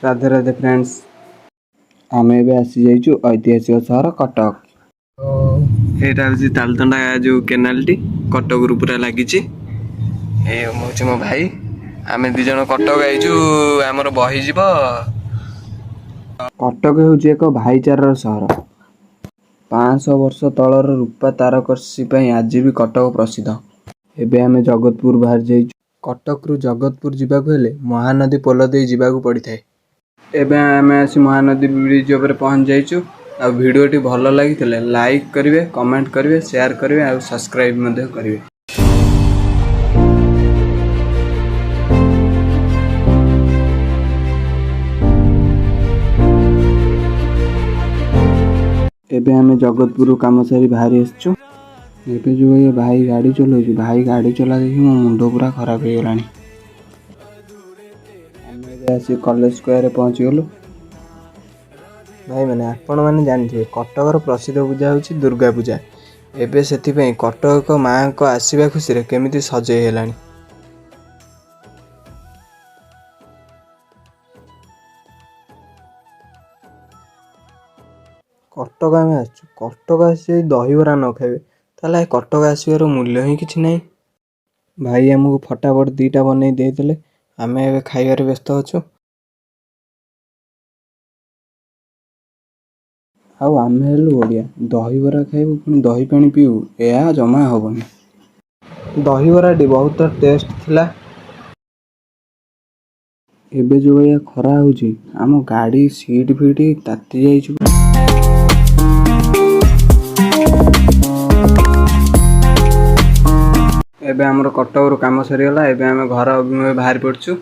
Radhe Radhe friends आम ए आसी जाइचु ऐतिहासिक सहर कटक। यहाँ हूँ तालतंडा जो केनाल टी कटक रू पूरा लगी मो भाई आम दिज कटक आईचु आमर बही जीव। कटक हूँ एक भाईचार सहर 500 वर्ष तलर रूपा तारकसी आज भी कटक प्रसिद्ध। एबे आमे जगतपुर बाहर जाइचु। कटक रु जगतपुर जावाक हेले महानदी पोल दे जावाक पड़ी थाए। एबे आमे आसी महानदी ब्रिज ऊपर पहुंच जाइचु। आ वीडियोटी भल लगी लाइक करेंगे, कमेंट करेंगे, शेयर करेंगे और सब्सक्राइब मध्य करेंगे। एबे आमे जगतपुर काम सारी बाहरी आसचु। एबे जो ये भाई गाड़ी चलाउछु, भाई गाड़ी चला देखि मो मुंडो पूरा खराब हो गलानी। आमे आसी कॉलेज स्क्वायर पहुंच गलु। भाई मैंने आपण मैंने जानते कटकर प्रसिद्ध पूजा हूँ दुर्गा पूजा। एबे से कटक माँ को आसवा खुशी केमिति सजे है। कटक आम आसचु, कटक आसी दहीबरा न खाइबे ताले कटक आसवार मूल्य ही किछि नहीं। भाई आमको फटाफट 2टा बन देते आम ए खाइबार व्यस्त अच्छु। आउ आम हेलु ओडिया दहीबरा खाइबु पुणी दही पानी पीऊ या जमा हेनी। दहीबराटी बहुत टेस्ट थिला। एबे जो या खरा होची आम गाड़ी सीट फिट ताती जाइछु। एबे हमर कटक काम सरीगला। एबे आम घर बाहर पड़छु।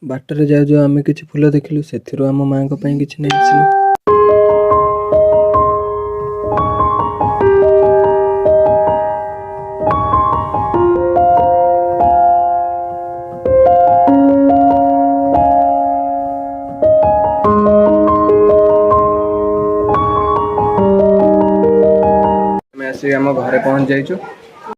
बाटर जाऊ जाऊ आम किसी फूल देखिलु से आम माँ को किसी नहीं आसिलु। आम घरे पहुंच जाइछु।